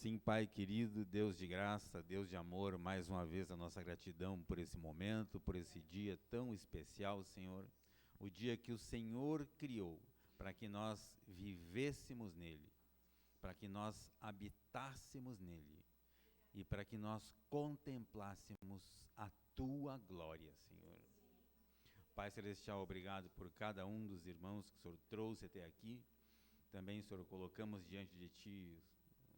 Sim, Pai querido, Deus de graça, Deus de amor, mais uma vez a nossa gratidão por esse momento, por esse dia tão especial, Senhor. O dia que o Senhor criou para que nós vivêssemos nele, para que nós habitássemos nele e para que nós contemplássemos a Tua glória, Senhor. Pai Celestial, obrigado por cada um dos irmãos que o Senhor trouxe até aqui. Também, Senhor, colocamos diante de Ti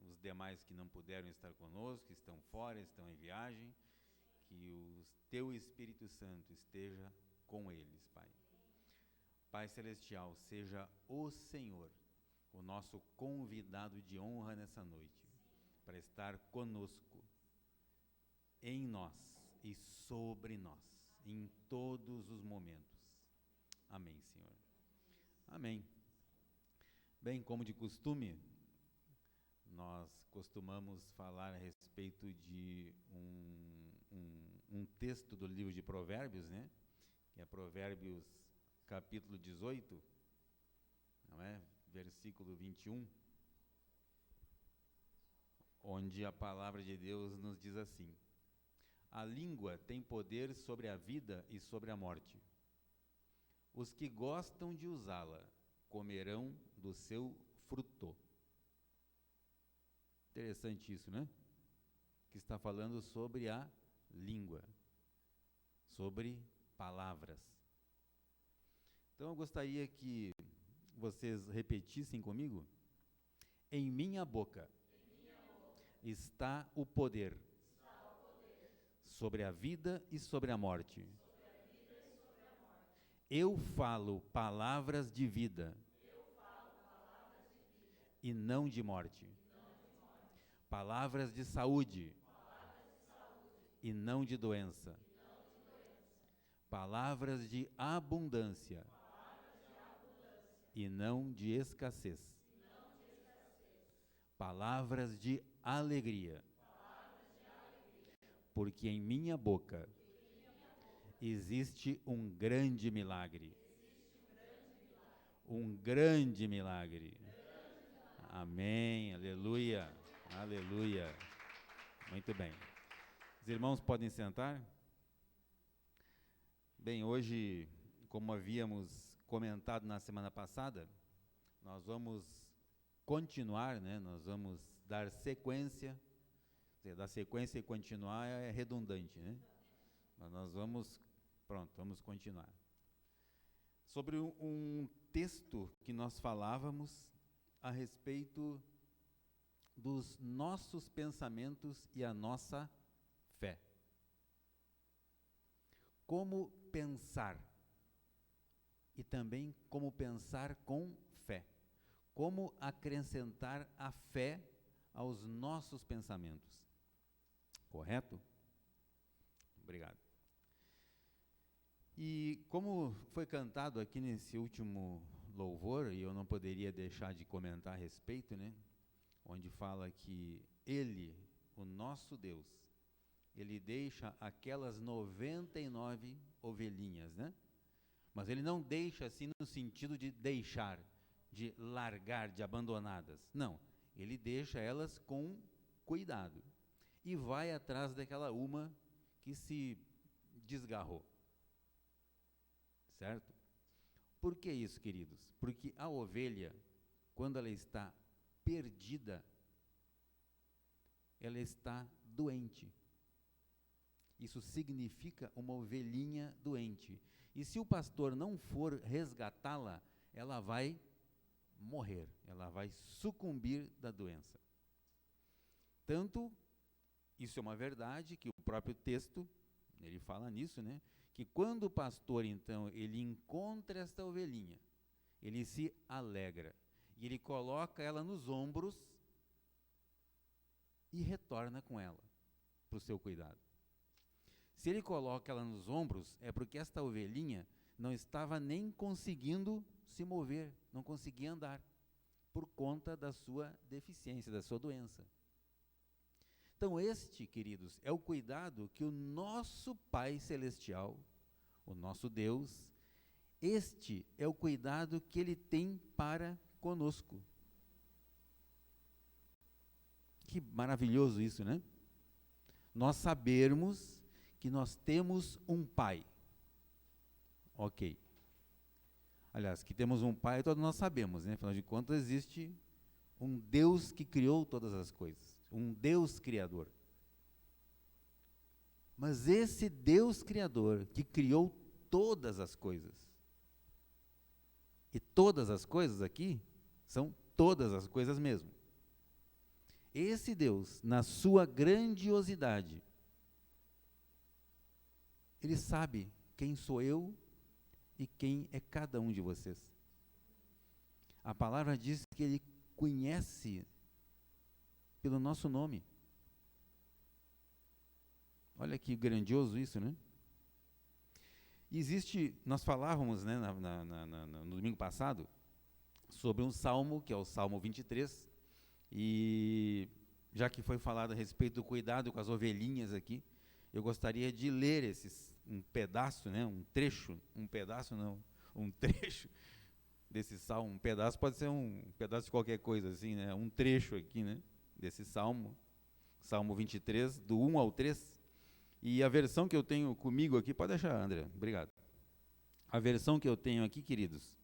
os demais que não puderam estar conosco, que estão fora, estão em viagem, que o Teu Espírito Santo esteja com eles, Pai. Pai Celestial, seja o Senhor o nosso convidado de honra nessa noite, para estar conosco, em nós e sobre nós, em todos os momentos. Amém, Senhor. Amém. Bem, como de costume, nós costumamos falar a respeito de um texto do livro de Provérbios, né? Que é Provérbios capítulo 18, não é? Versículo 21, onde a palavra de Deus nos diz assim: a língua tem poder sobre a vida e sobre a morte. Os que gostam de usá-la comerão do seu fruto. Interessante isso, né? Que está falando sobre a língua, sobre palavras. Então eu gostaria que vocês repetissem comigo: em minha boca está o poder sobre a vida e sobre a morte. Eu falo palavras de vida e não de morte. Palavras de saúde e não de doença. Palavras de abundância e não de escassez. Palavras de alegria. Porque em minha boca existe um grande milagre. Um grande milagre. Amém, aleluia, aleluia. Muito bem. Os irmãos podem sentar? Bem, hoje, como havíamos comentado na semana passada, nós vamos continuar, né? Nós vamos dar sequência. Dar sequência e continuar é redundante, né? Mas nós vamos continuar. Sobre um texto que nós falávamos a respeito dos nossos pensamentos e a nossa fé. Como pensar e também como pensar com fé. Como acrescentar a fé aos nossos pensamentos. Correto? Obrigado. E como foi cantado aqui nesse último louvor, e eu não poderia deixar de comentar a respeito, né? Onde fala que Ele, o nosso Deus, Ele deixa aquelas 99 ovelhinhas, né? Mas Ele não deixa assim no sentido de deixar, de largar, de abandonadas. Não, Ele deixa elas com cuidado. E vai atrás daquela uma que se desgarrou. Certo? Por que isso, queridos? Porque a ovelha, quando ela está perdida, ela está doente. Isso significa uma ovelhinha doente. E se o pastor não for resgatá-la, ela vai morrer, ela vai sucumbir da doença. Tanto, isso é uma verdade, que o próprio texto, ele fala nisso, né? Que quando o pastor, então, ele encontra esta ovelhinha, ele se alegra, e ele coloca ela nos ombros e retorna com ela para o seu cuidado. Se ele coloca ela nos ombros, é porque esta ovelhinha não estava nem conseguindo se mover, não conseguia andar, por conta da sua deficiência, da sua doença. Então este, queridos, é o cuidado que o nosso Pai Celestial, o nosso Deus, este é o cuidado que Ele tem para conosco. Que maravilhoso isso, né? Nós sabermos que nós temos um Pai. Ok. Aliás, que temos um Pai, todos nós sabemos, né? Afinal de contas, existe um Deus que criou todas as coisas. Um Deus Criador. Mas esse Deus Criador que criou todas as coisas, e todas as coisas aqui são todas as coisas mesmo. Esse Deus, na sua grandiosidade, Ele sabe quem sou eu e quem é cada um de vocês. A palavra diz que Ele conhece pelo nosso nome. Olha que grandioso isso, né? Existe, nós falávamos, né, no domingo passado, sobre um salmo, que é o Salmo 23, e já que foi falado a respeito do cuidado com as ovelhinhas aqui, eu gostaria de ler um pedaço, né, um trecho desse salmo. Um pedaço pode ser um pedaço de qualquer coisa assim, né, um trecho aqui, né, desse salmo, Salmo 23, do 1 ao 3. E a versão que eu tenho comigo aqui, pode deixar, André, obrigado. A versão que eu tenho aqui, queridos,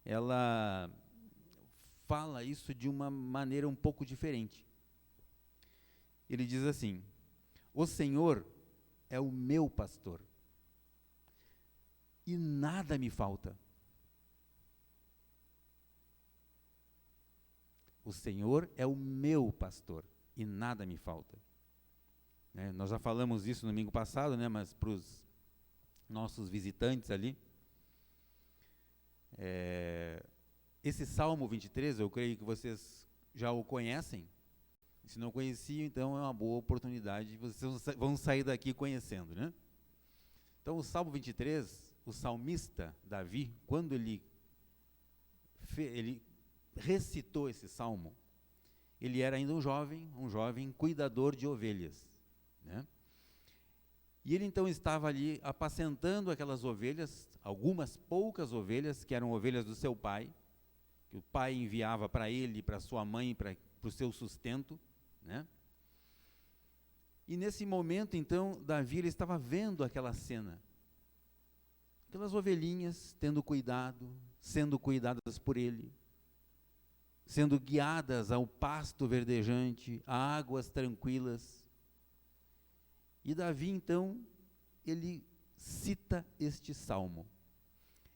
ela fala isso de uma maneira um pouco diferente. Ele diz assim: o Senhor é o meu pastor, e nada me falta. O Senhor é o meu pastor, e nada me falta. Nós já falamos isso no domingo passado, né, mas para os nossos visitantes ali, esse Salmo 23, eu creio que vocês já o conhecem. Se não conheciam, então é uma boa oportunidade, vocês vão sair daqui conhecendo, né? Então, o Salmo 23, o salmista Davi, quando ele recitou esse salmo, ele era ainda um jovem cuidador de ovelhas, né? E ele então estava ali apacentando aquelas ovelhas, algumas poucas ovelhas, que eram ovelhas do seu pai, que o pai enviava para ele, para sua mãe, para o seu sustento, né? E nesse momento, então, Davi ele estava vendo aquela cena, aquelas ovelhinhas tendo cuidado, sendo cuidadas por ele, sendo guiadas ao pasto verdejante, a águas tranquilas. E Davi, então, ele cita este salmo.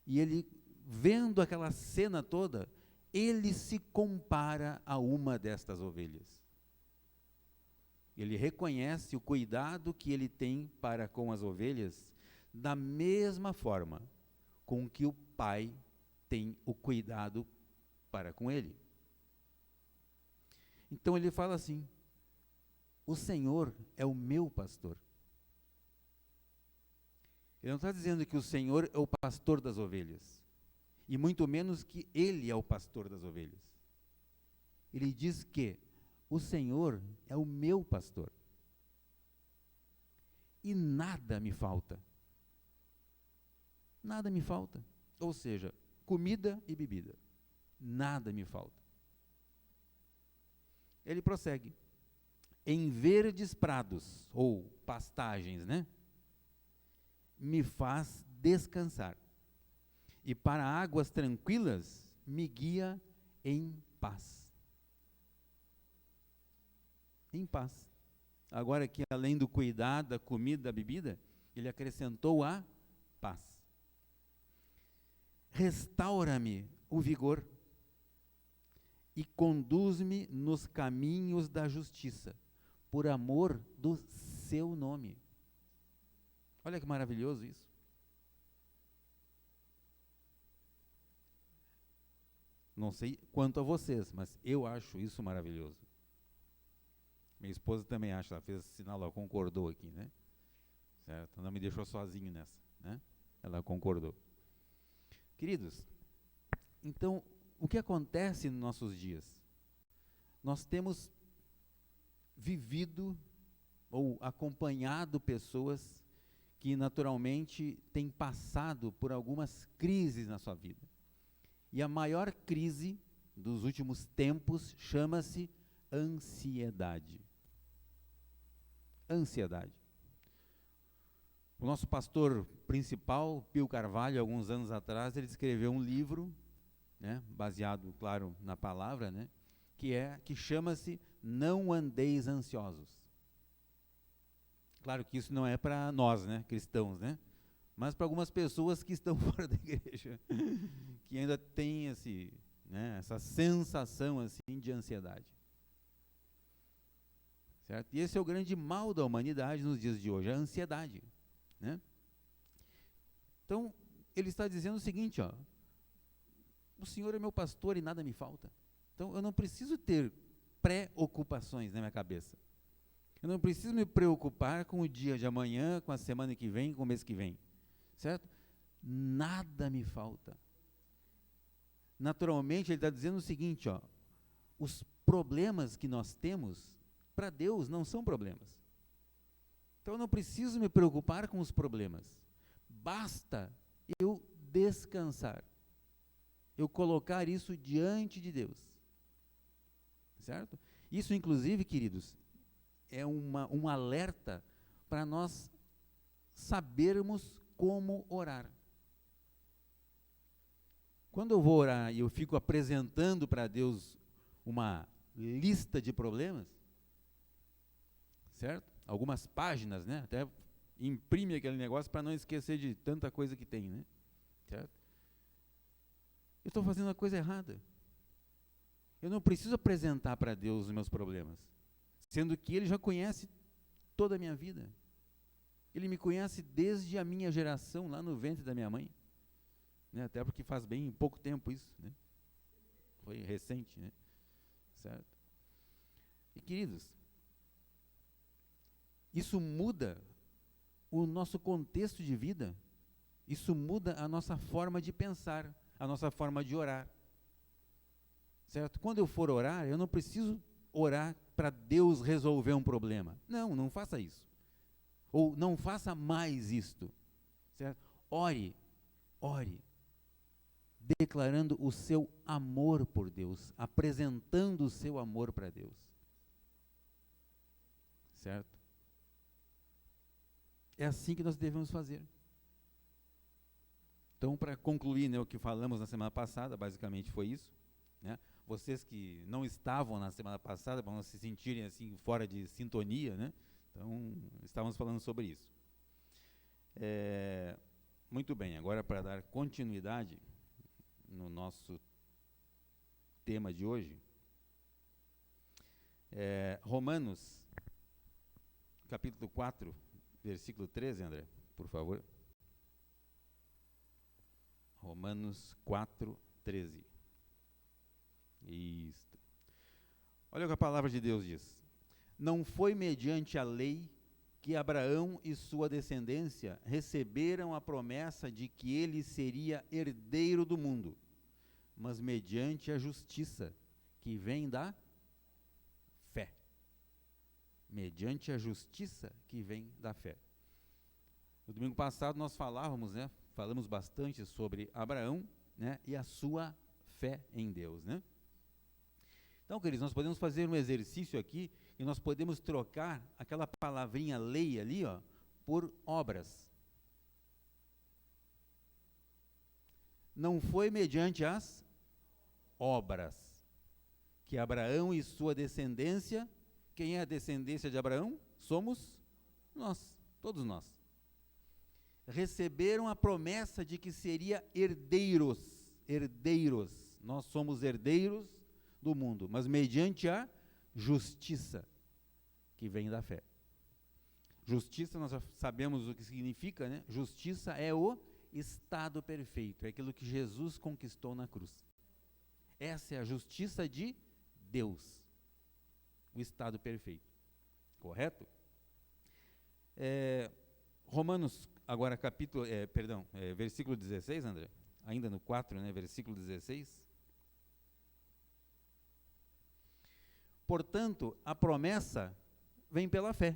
E ele, vendo aquela cena toda, ele se compara a uma destas ovelhas. Ele reconhece o cuidado que ele tem para com as ovelhas, da mesma forma com que o pai tem o cuidado para com ele. Então ele fala assim: o Senhor é o meu pastor. Ele não está dizendo que o Senhor é o pastor das ovelhas, e muito menos que ele é o pastor das ovelhas. Ele diz que o Senhor é o meu pastor, e nada me falta. Nada me falta. Ou seja, comida e bebida. Nada me falta. Ele prossegue: em verdes prados, ou pastagens, né? Me faz descansar, e para águas tranquilas me guia em paz. Em paz. Agora que além do cuidado, da comida, da bebida, ele acrescentou a paz. Restaura-me o vigor e conduz-me nos caminhos da justiça, por amor do seu nome. Olha que maravilhoso isso. Não sei quanto a vocês, mas eu acho isso maravilhoso. Minha esposa também acha, ela fez sinal, ela concordou aqui, né? Certo? Não me deixou sozinho nessa, né? Ela concordou. Queridos, então, o que acontece nos nossos dias? Nós temos vivido ou acompanhado pessoas que naturalmente têm passado por algumas crises na sua vida. E a maior crise dos últimos tempos chama-se ansiedade. Ansiedade. O nosso pastor principal, Pio Carvalho, alguns anos atrás, ele escreveu um livro, né, baseado, claro, na palavra, né, que chama-se Não Andeis Ansiosos. Claro que isso não é para nós, né, cristãos, né, mas para algumas pessoas que estão fora da igreja, que ainda têm essa sensação assim de ansiedade. Certo? E esse é o grande mal da humanidade nos dias de hoje, a ansiedade. Né? Então, ele está dizendo o seguinte, ó, o Senhor é meu pastor e nada me falta. Então, eu não preciso ter preocupações na minha cabeça. Eu não preciso me preocupar com o dia de amanhã, com a semana que vem, com o mês que vem. Certo? Nada me falta. Naturalmente, ele está dizendo o seguinte, ó, os problemas que nós temos, para Deus, não são problemas. Então, eu não preciso me preocupar com os problemas. Basta eu descansar. Eu colocar isso diante de Deus. Certo? Isso, inclusive, queridos, é um alerta para nós sabermos como orar. Quando eu vou orar e eu fico apresentando para Deus uma lista de problemas, certo? Algumas páginas, né? Até imprime aquele negócio para não esquecer de tanta coisa que tem, né? Certo? Eu estou fazendo a coisa errada. Eu não preciso apresentar para Deus os meus problemas, sendo que Ele já conhece toda a minha vida. Ele me conhece desde a minha geração, lá no ventre da minha mãe. Né? Até porque faz bem pouco tempo isso, né? Foi recente, né? Certo? E queridos, isso muda o nosso contexto de vida, isso muda a nossa forma de pensar, a nossa forma de orar. Certo? Quando eu for orar, eu não preciso orar para Deus resolver um problema. Não, não faça isso. Ou não faça mais isto. Certo? Ore, declarando o seu amor por Deus, apresentando o seu amor para Deus. Certo? É assim que nós devemos fazer. Então, para concluir, né, o que falamos na semana passada, basicamente foi isso, né? Vocês que não estavam na semana passada, para não se sentirem assim fora de sintonia, né? Então, estávamos falando sobre isso. Muito bem, agora para dar continuidade no nosso tema de hoje, Romanos, capítulo 4, versículo 13, André, por favor. Romanos 4, 13. Isto. Olha o que a palavra de Deus diz. Não foi mediante a lei que Abraão e sua descendência receberam a promessa de que ele seria herdeiro do mundo, mas mediante a justiça que vem da fé. Mediante a justiça que vem da fé. No domingo passado nós falávamos, né? Falamos bastante sobre Abraão, né? E a sua fé em Deus, né? Então, queridos, nós podemos fazer um exercício aqui e nós podemos trocar aquela palavrinha lei ali, ó, por obras. Não foi mediante as obras que Abraão e sua descendência, quem é a descendência de Abraão? Somos nós, todos nós. Receberam a promessa de que seria herdeiros. Nós somos herdeiros do mundo, mas mediante a justiça que vem da fé. Justiça, nós já sabemos o que significa, né? Justiça é o estado perfeito, é aquilo que Jesus conquistou na cruz. Essa é a justiça de Deus, o estado perfeito. Correto? Romanos, agora versículo 16, André, ainda no 4, né, versículo 16. Portanto, a promessa vem pela fé,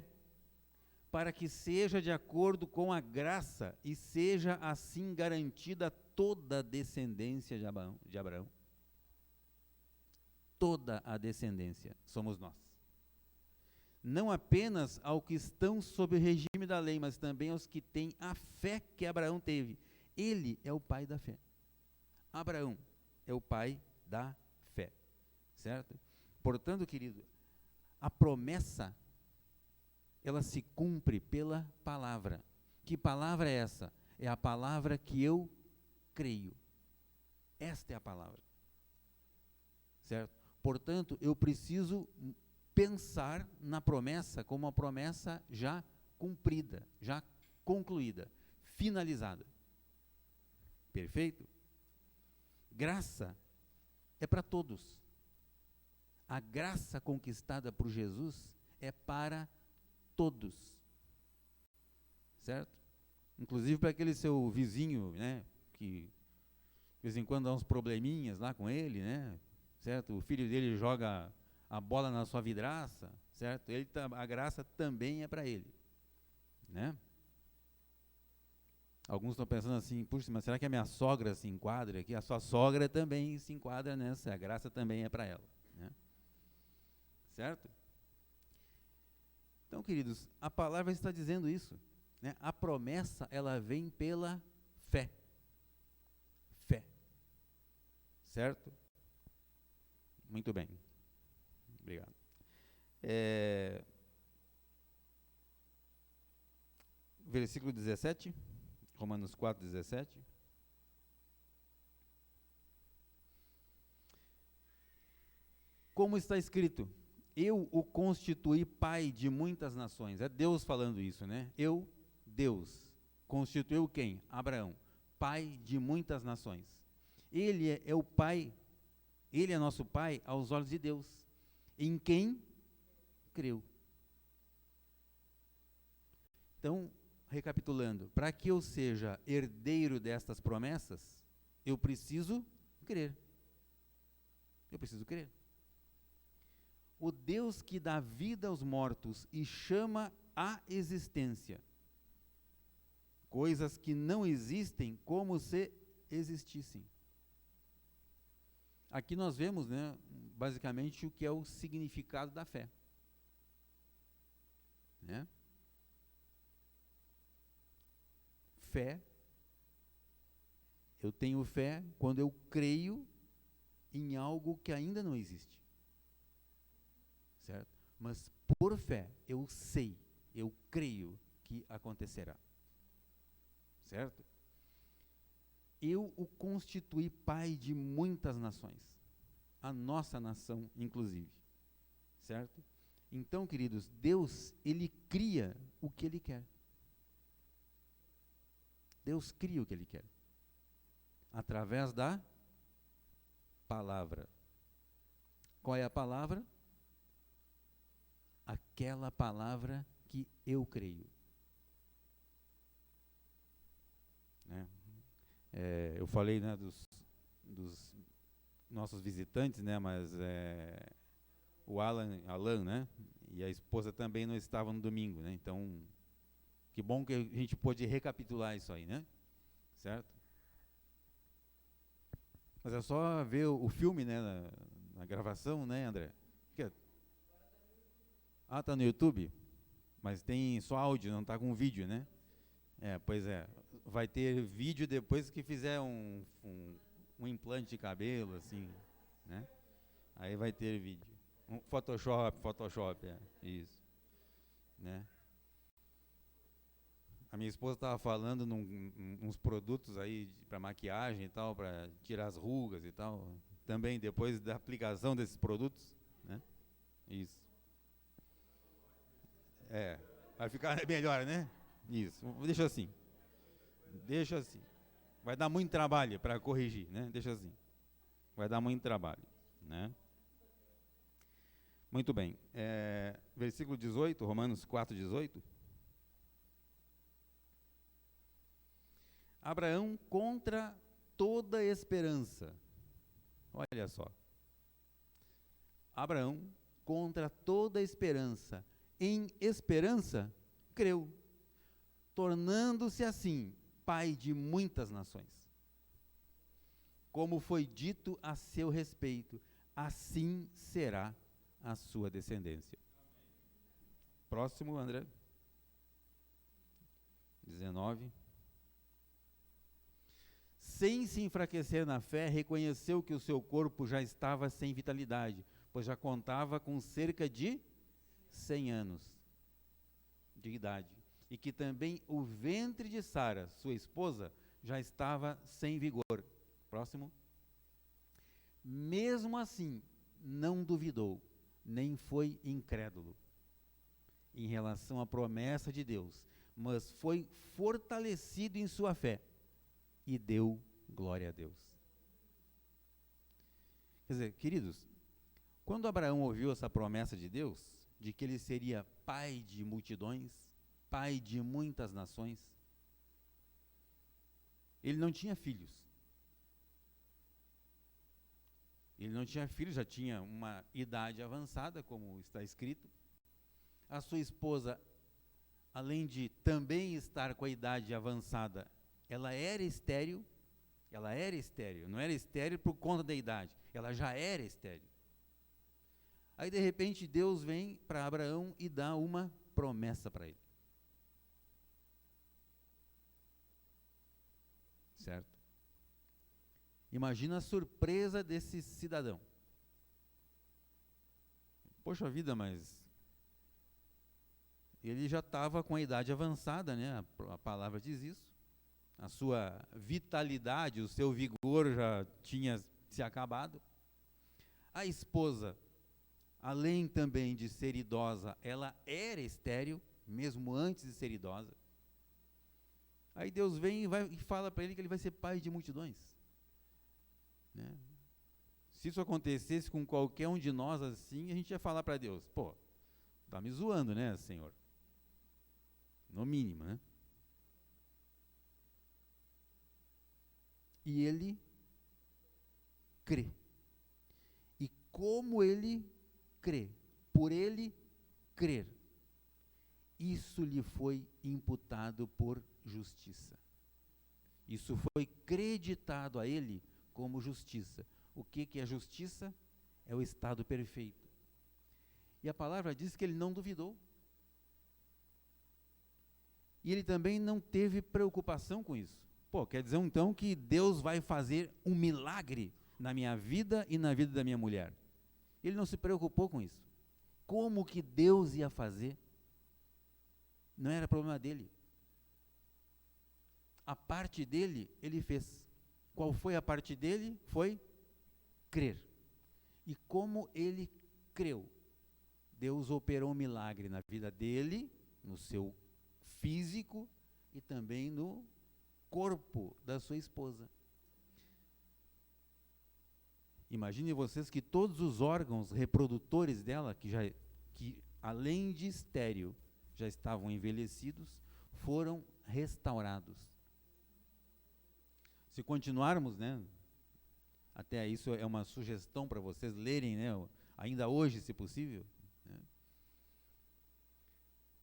para que seja de acordo com a graça e seja assim garantida toda a descendência de Abraão. toda a descendência, somos nós. Não apenas aos que estão sob o regime da lei, mas também aos que têm a fé que Abraão teve. Ele é o pai da fé. Abraão é o pai da fé, certo? Portanto, querido, a promessa, ela se cumpre pela palavra. Que palavra é essa? É a palavra que eu creio. Esta é a palavra, certo? Portanto, eu preciso pensar na promessa como uma promessa já cumprida, já concluída, finalizada. Perfeito? Graça é para todos. A graça conquistada por Jesus é para todos. Certo? Inclusive para aquele seu vizinho, né, que de vez em quando dá uns probleminhas lá com ele, né? Certo? O filho dele joga a bola na sua vidraça, certo? A graça também é para ele, né? Alguns estão pensando assim, puxa, mas será que a minha sogra se enquadra aqui? A sua sogra também se enquadra nessa, a graça também é para ela, né? Certo? Então, queridos, a palavra está dizendo isso, né? A promessa, ela vem pela fé. Fé. Certo? Muito bem. Obrigado. Versículo 17, Romanos 4, 17. Como está escrito, eu o constituí pai de muitas nações. É Deus falando isso, né? Eu, Deus, constituiu quem? Abraão, pai de muitas nações. Ele é o pai, ele é nosso pai aos olhos de Deus, em quem creu. Então, recapitulando, para que eu seja herdeiro destas promessas, eu preciso crer. Eu preciso crer. O Deus que dá vida aos mortos e chama à existência coisas que não existem como se existissem. Aqui nós vemos, né, basicamente o que é o significado da fé, né? Fé, eu tenho fé quando eu creio em algo que ainda não existe, certo? Mas por fé eu sei, eu creio que acontecerá, certo? Eu o constituí pai de muitas nações, a nossa nação inclusive, certo? Então, queridos, Deus, Ele cria o que Ele quer. Deus cria o que Ele quer, através da palavra. Qual é a palavra? Aquela palavra que eu creio. Né? Eu falei, né, dos nossos visitantes, né, mas o Alan, né, e a esposa também não estavam no domingo, né, então, que bom que a gente pôde recapitular isso aí, né, certo? Mas é só ver o filme, né, na gravação, né, André? Tá no YouTube? Mas tem só áudio, não tá com vídeo, né? Pois é. Vai ter vídeo depois que fizer um implante de cabelo, assim, né? Aí vai ter vídeo. Photoshop, isso, né? A minha esposa estava falando uns produtos aí para maquiagem e tal, para tirar as rugas e tal. Também depois da aplicação desses produtos, né? Isso. Vai ficar melhor, né? Isso. Deixa assim. Vai dar muito trabalho para corrigir, né? Deixa assim. Vai dar muito trabalho, né? Muito bem. Versículo 18, Romanos 4, 18. Abraão contra toda esperança. Olha só. Abraão contra toda esperança. Em esperança, creu, tornando-se assim pai de muitas nações. Como foi dito a seu respeito, assim será a sua descendência. Próximo, André. 19. Sem se enfraquecer na fé, reconheceu que o seu corpo já estava sem vitalidade, pois já contava com cerca de 100 anos de idade, e que também o ventre de Sara, sua esposa, já estava sem vigor. Próximo. Mesmo assim, não duvidou, nem foi incrédulo em relação à promessa de Deus, mas foi fortalecido em sua fé e deu glória a Deus. Quer dizer, queridos, quando Abraão ouviu essa promessa de Deus, de que ele seria pai de multidões, pai de muitas nações, ele não tinha filhos. Ele não tinha filhos, já tinha uma idade avançada, como está escrito. A sua esposa, além de também estar com a idade avançada, ela era estéril, não era estéril por conta da idade, ela já era estéril. Aí de repente Deus vem para Abraão e dá uma promessa para ele. Certo? Imagina a surpresa desse cidadão. Poxa vida, mas ele já estava com a idade avançada, né? A palavra diz isso. A sua vitalidade, o seu vigor já tinha se acabado. A esposa, além também de ser idosa, ela era estéril, mesmo antes de ser idosa. Aí Deus vem e fala para ele que ele vai ser pai de multidões. Né? Se isso acontecesse com qualquer um de nós assim, a gente ia falar para Deus, pô, tá me zoando, né, Senhor? No mínimo, né? E ele crê. E como ele crê, por ele crer, isso lhe foi imputado por justiça. Isso foi creditado a ele como justiça. O que é justiça? É o estado perfeito. E a palavra diz que ele não duvidou. E ele também não teve preocupação com isso. Pô, quer dizer então que Deus vai fazer um milagre na minha vida e na vida da minha mulher. Ele não se preocupou com isso. Como que Deus ia fazer? Não era problema dele. A parte dele, ele fez. Qual foi a parte dele? Foi crer. E como ele creu, Deus operou um milagre na vida dele, no seu físico e também no corpo da sua esposa. Imagine vocês que todos os órgãos reprodutores dela, que além de estéril, já estavam envelhecidos, foram restaurados. Se continuarmos, né, até isso é uma sugestão para vocês lerem, né, ainda hoje, se possível, né.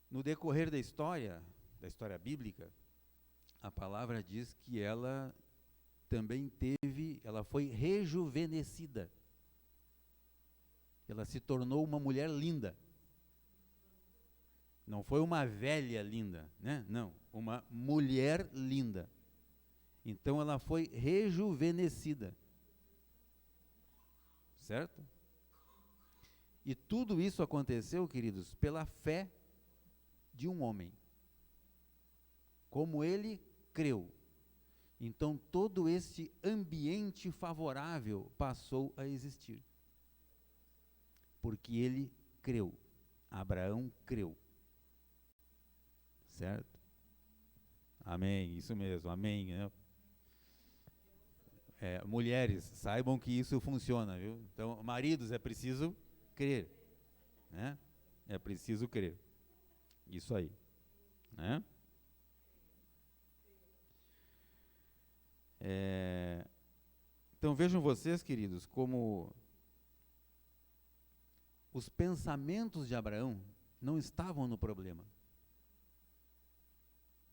No decorrer da história bíblica, a palavra diz que ela também ela foi rejuvenescida. Ela se tornou uma mulher linda. Não foi uma velha linda, né? Não, uma mulher linda. Então ela foi rejuvenescida. Certo? E tudo isso aconteceu, queridos, pela fé de um homem. Como ele creu. Então todo esse ambiente favorável passou a existir. Porque ele creu. Abraão creu. Certo? Amém, isso mesmo, amém. Né? Mulheres, saibam que isso funciona, viu? Então, maridos, é preciso crer. Né? É preciso crer. Isso aí. Né? Então vejam vocês, queridos, como os pensamentos de Abraão não estavam no problema.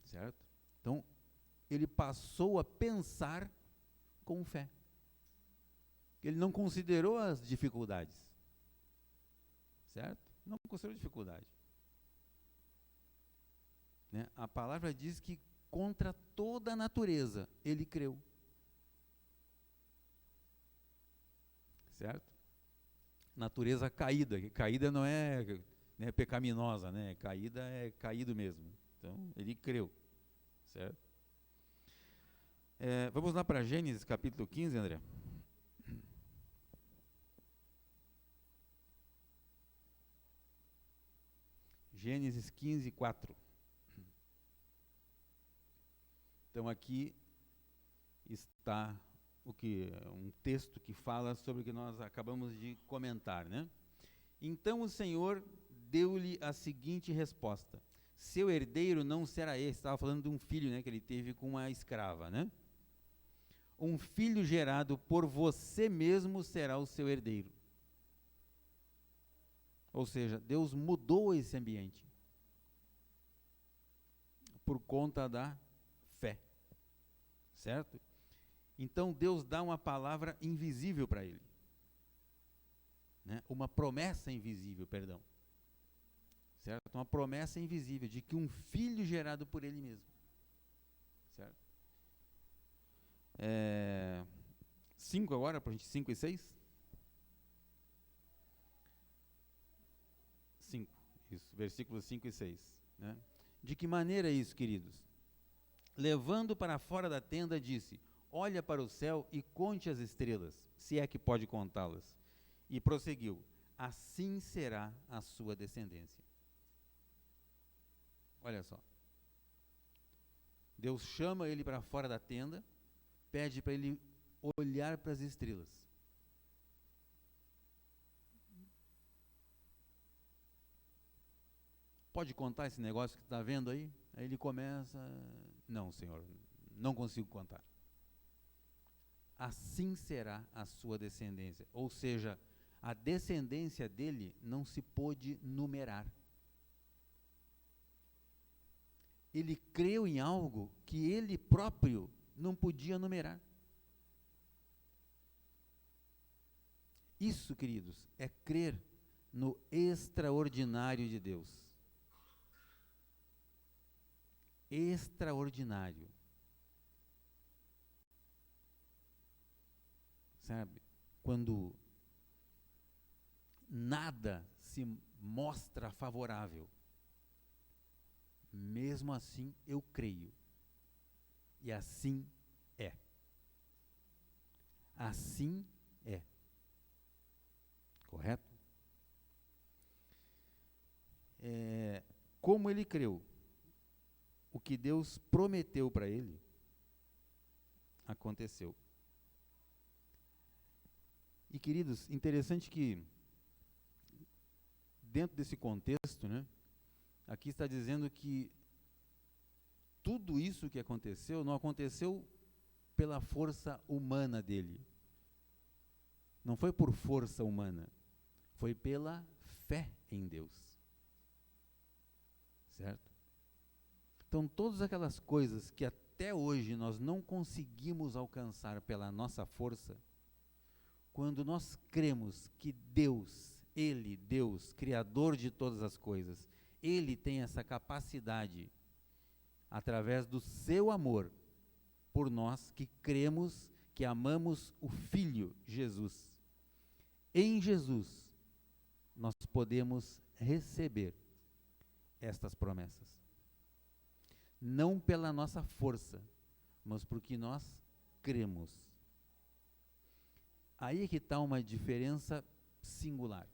Certo? Então, ele passou a pensar com fé. Ele não considerou as dificuldades, certo? Não considerou dificuldade. Né? A palavra diz que contra toda a natureza ele creu. Certo? Natureza caída. Caída não é, né, pecaminosa, né? Caída é caído mesmo. Então, ele creu. Certo? Vamos lá para Gênesis capítulo 15, André. Gênesis 15, 4. Então aqui está um texto que fala sobre o que nós acabamos de comentar, né? Então o Senhor deu-lhe a seguinte resposta: seu herdeiro não será esse. Estava falando de um filho, né, que ele teve com uma escrava, né? Um filho gerado por você mesmo será o seu herdeiro. Ou seja, Deus mudou esse ambiente por conta da fé, certo? Então Deus dá uma palavra invisível para ele, né? Uma promessa invisível, perdão, certo? Uma promessa invisível de que um filho gerado por ele mesmo, certo? 5 agora, para a gente, 5 e 6? 5, isso, versículos 5 e 6, né? De que maneira é isso, queridos? Levando para fora da tenda, disse: olha para o céu e conte as estrelas, se é que pode contá-las. E prosseguiu: assim será a sua descendência. Olha só. Deus chama ele para fora da tenda, pede para ele olhar para as estrelas. Pode contar esse negócio que está vendo aí? Aí ele começa: não, Senhor, não consigo contar. Assim será a sua descendência. Ou seja, a descendência dele não se pôde numerar. Ele creu em algo que ele próprio não podia numerar. Isso, queridos, é crer no extraordinário de Deus. Extraordinário. Sabe? Quando nada se mostra favorável, mesmo assim eu creio. E assim é. Assim é. Correto? Como ele creu, o que Deus prometeu para ele aconteceu. E, queridos, interessante que dentro desse contexto, né, aqui está dizendo que tudo isso que aconteceu não aconteceu pela força humana dele. Não foi por força humana, foi pela fé em Deus. Certo? Então, todas aquelas coisas que até hoje nós não conseguimos alcançar pela nossa força, quando nós cremos que Deus, Ele, Deus, Criador de todas as coisas, Ele tem essa capacidade, através do seu amor por nós, que cremos, que amamos o Filho, Jesus. Em Jesus, nós podemos receber estas promessas. Não pela nossa força, mas porque nós cremos. Aí é que está uma diferença singular.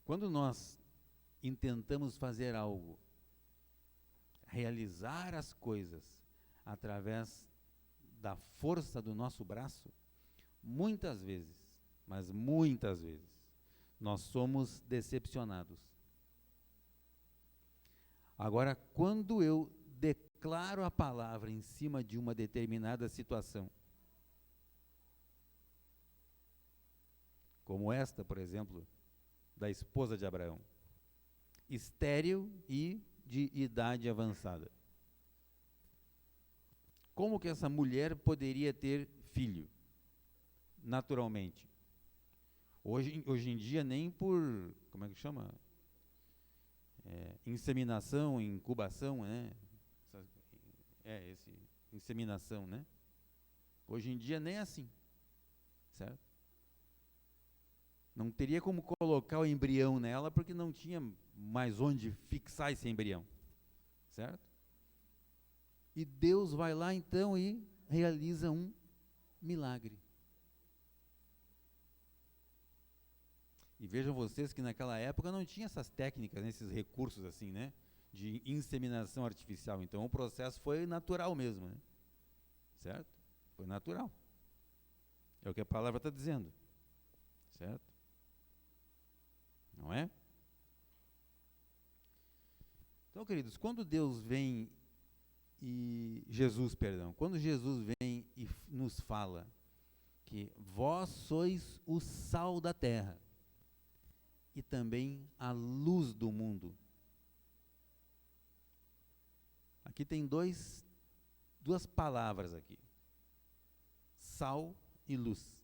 Quando nós intentamos fazer algo, realizar as coisas através da força do nosso braço, muitas vezes, mas muitas vezes, nós somos decepcionados. Agora, quando eu declaro a palavra em cima de uma determinada situação, como esta, por exemplo, da esposa de Abraão, estéril e de idade avançada. Como que essa mulher poderia ter filho, naturalmente? Hoje em dia, nem por, como é que chama? Inseminação, incubação, né? Inseminação, né? Hoje em dia nem assim, certo? Não teria como colocar o embrião nela, porque não tinha mais onde fixar esse embrião, certo? E Deus vai lá então e realiza um milagre. E vejam vocês que naquela época não tinha essas técnicas, né, esses recursos assim, né, de inseminação artificial. Então o processo foi natural mesmo, né? Certo? Foi natural. É o que a palavra está dizendo, certo? Não é? Então, queridos, quando quando Jesus vem e nos fala que vós sois o sal da terra e também a luz do mundo. Aqui tem duas palavras aqui. Sal e luz.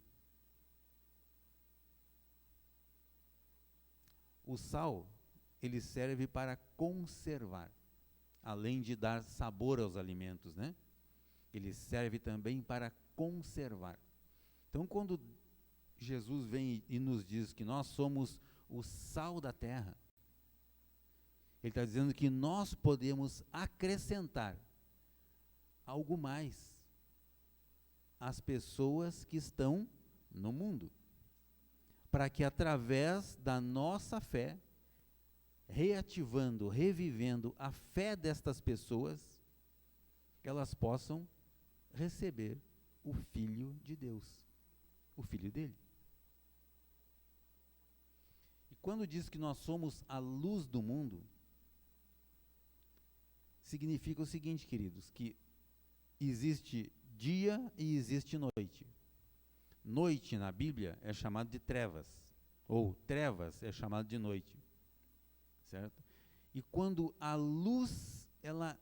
O sal, ele serve para conservar, além de dar sabor aos alimentos, né? Ele serve também para conservar. Então, quando Jesus vem e nos diz que nós somos o sal da terra, ele está dizendo que nós podemos acrescentar algo mais às pessoas que estão no mundo, para que através da nossa fé, reativando, revivendo a fé destas pessoas, elas possam receber o Filho de Deus, o Filho dele. E quando diz que nós somos a luz do mundo, significa o seguinte, queridos, que existe dia e existe noite. Noite na Bíblia é chamado de trevas, ou trevas é chamado de noite, certo? E quando a luz, ela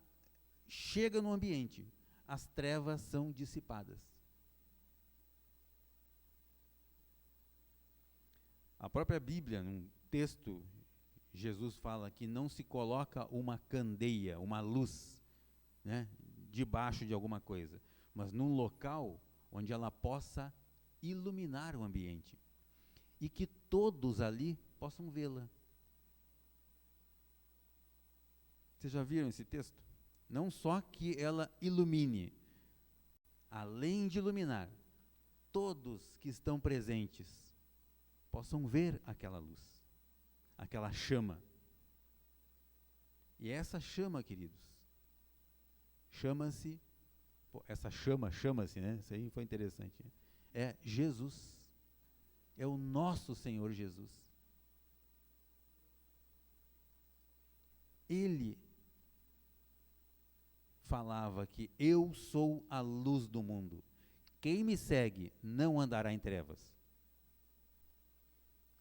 chega no ambiente, as trevas são dissipadas. A própria Bíblia, num texto, Jesus fala que não se coloca uma candeia, uma luz, né, debaixo de alguma coisa, mas num local onde ela possa iluminar o ambiente e que todos ali possam vê-la. Vocês já viram esse texto? Não só que ela ilumine, além de iluminar, todos que estão presentes possam ver aquela luz, aquela chama. E essa chama, queridos, chama-se, chama-se, né? Isso aí foi interessante. É Jesus, é o nosso Senhor Jesus. Ele falava que eu sou a luz do mundo. Quem me segue não andará em trevas.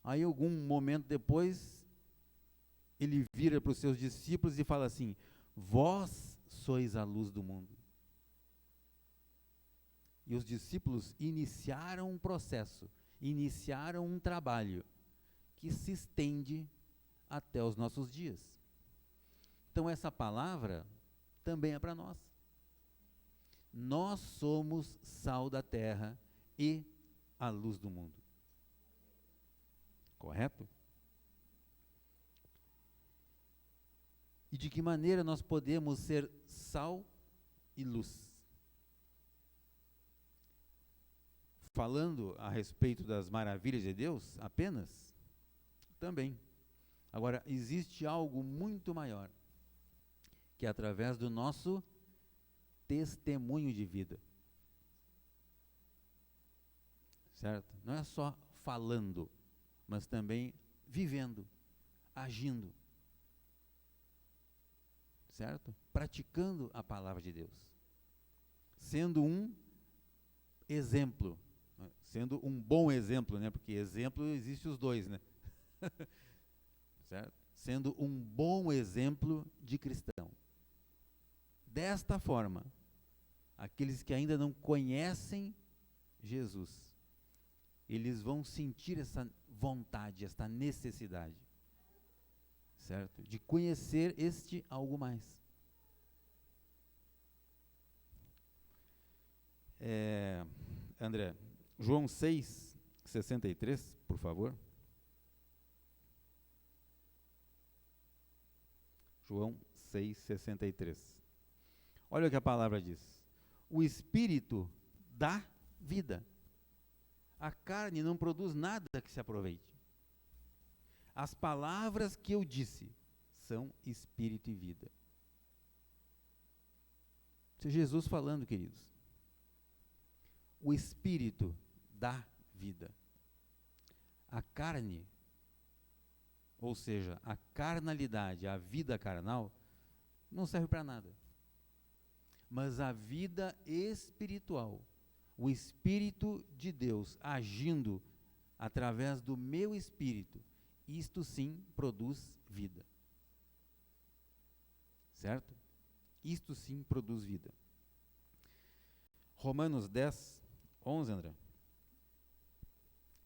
Aí, algum momento depois, ele vira para os seus discípulos e fala assim: vós sois a luz do mundo. E os discípulos iniciaram um processo, iniciaram um trabalho que se estende até os nossos dias. Então, essa palavra também é para nós. Nós somos sal da terra e a luz do mundo. Correto? E de que maneira nós podemos ser sal e luz? Falando a respeito das maravilhas de Deus apenas? Também. Agora, existe algo muito maior, que é através do nosso testemunho de vida. Certo? Não é só falando, mas também vivendo, agindo. Certo? Praticando a palavra de Deus. Sendo um exemplo, né? Sendo um bom exemplo, né? Porque exemplo existe os dois, né? Certo? Sendo um bom exemplo de cristão. Desta forma, aqueles que ainda não conhecem Jesus, eles vão sentir essa vontade, essa necessidade, certo? De conhecer este algo mais. André, João 6:63, por favor. João 6:63. Olha o que a palavra diz. O Espírito dá vida. A carne não produz nada que se aproveite. As palavras que eu disse são Espírito e vida. Isso é Jesus falando, queridos. O Espírito dá vida. A carne, ou seja, a carnalidade, a vida carnal, não serve para nada. Mas a vida espiritual, o Espírito de Deus agindo através do meu espírito, isto sim produz vida. Certo? Isto sim produz vida. Romanos 10:11, André.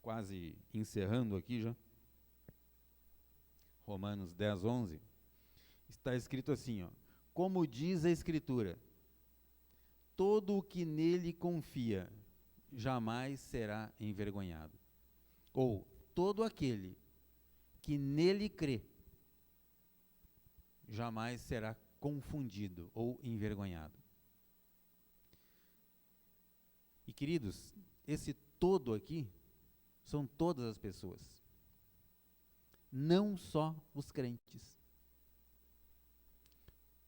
Quase encerrando aqui já. Romanos 10:11. Está escrito assim, ó: como diz a Escritura, todo o que nele confia jamais será envergonhado. Ou, todo aquele que nele crê jamais será confundido ou envergonhado. E queridos, esse todo aqui são todas as pessoas, não só os crentes.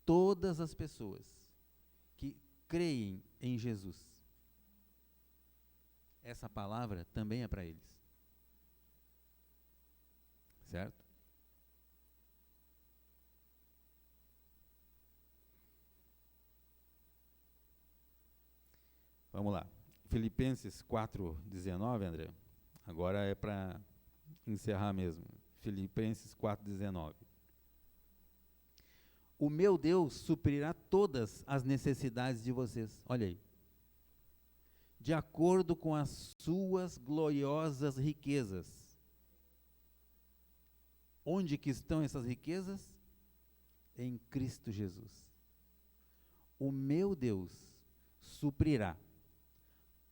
Todas as pessoas que creem em Jesus. Essa palavra também é para eles. Certo? Vamos lá. Filipenses 4:19, André. Agora é para encerrar mesmo. Filipenses 4:19. O meu Deus suprirá todas as necessidades de vocês. Olha aí. De acordo com as suas gloriosas riquezas. Onde que estão essas riquezas? Em Cristo Jesus. O meu Deus suprirá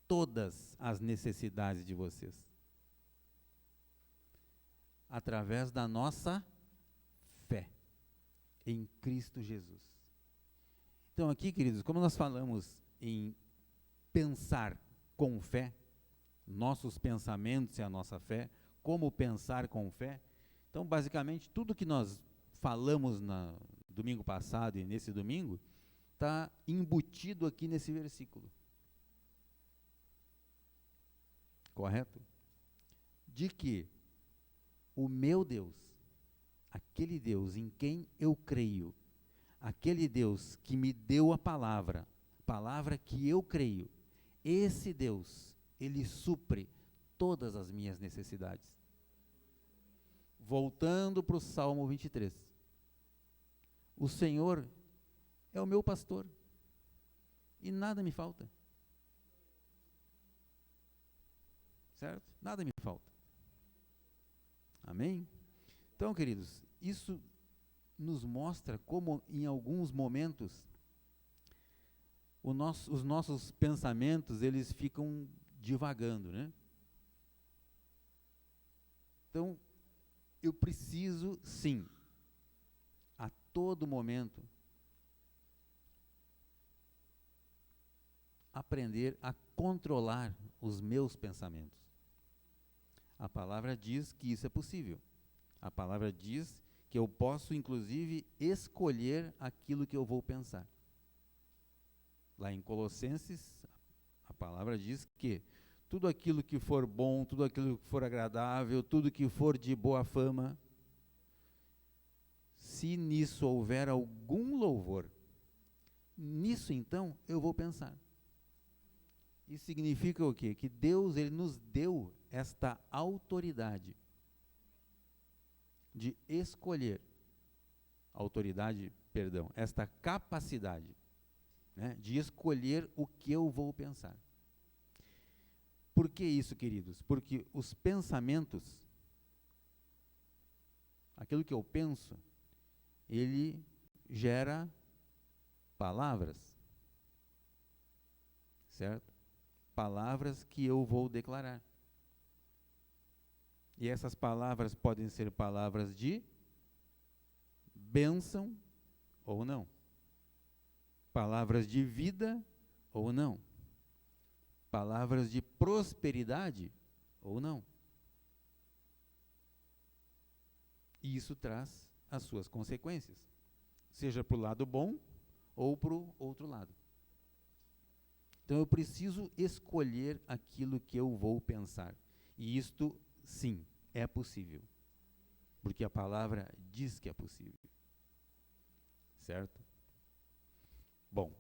todas as necessidades de vocês. Através da nossa fé em Cristo Jesus. Então aqui, queridos, como nós falamos em pensar com fé, nossos pensamentos e a nossa fé, como pensar com fé, então basicamente tudo que nós falamos no domingo passado e nesse domingo, está embutido aqui nesse versículo. Correto? De que o meu Deus, aquele Deus em quem eu creio, aquele Deus que me deu a palavra que eu creio, esse Deus, ele supre todas as minhas necessidades. Voltando para o Salmo 23. O Senhor é o meu pastor e nada me falta. Certo? Nada me falta. Amém? Então, queridos, isso nos mostra como em alguns momentos os nossos pensamentos, eles ficam divagando, né? Então, eu preciso, sim, a todo momento, aprender a controlar os meus pensamentos. A palavra diz que isso é possível. A palavra diz que eu posso, inclusive, escolher aquilo que eu vou pensar. Lá em Colossenses, a palavra diz que tudo aquilo que for bom, tudo aquilo que for agradável, tudo que for de boa fama, se nisso houver algum louvor, nisso então eu vou pensar. Isso significa o quê? Que Deus, ele nos deu esta autoridade de escolher, esta capacidade né? De escolher o que eu vou pensar. Por que isso, queridos? Porque os pensamentos, aquilo que eu penso, ele gera palavras, certo? Palavras que eu vou declarar. E essas palavras podem ser palavras de bênção ou não. Palavras de vida ou não. Palavras de prosperidade ou não. E isso traz as suas consequências, seja para o lado bom ou para o outro lado. Então eu preciso escolher aquilo que eu vou pensar. E isto, sim, é possível. Porque a palavra diz que é possível. Certo? Bom,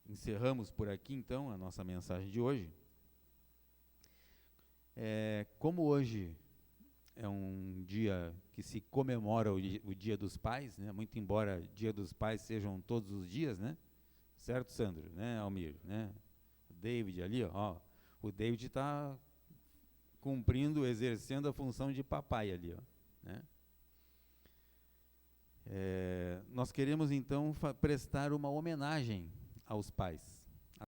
encerramos por aqui então a nossa mensagem de hoje. Como hoje é um dia que se comemora o Dia dos Pais, né? Muito embora Dia dos Pais sejam todos os dias, né? Certo, Sandro, né, Almir, né? O David ali, ó, o David está cumprindo, exercendo a função de papai ali, ó, né? Nós queremos então prestar uma homenagem aos pais,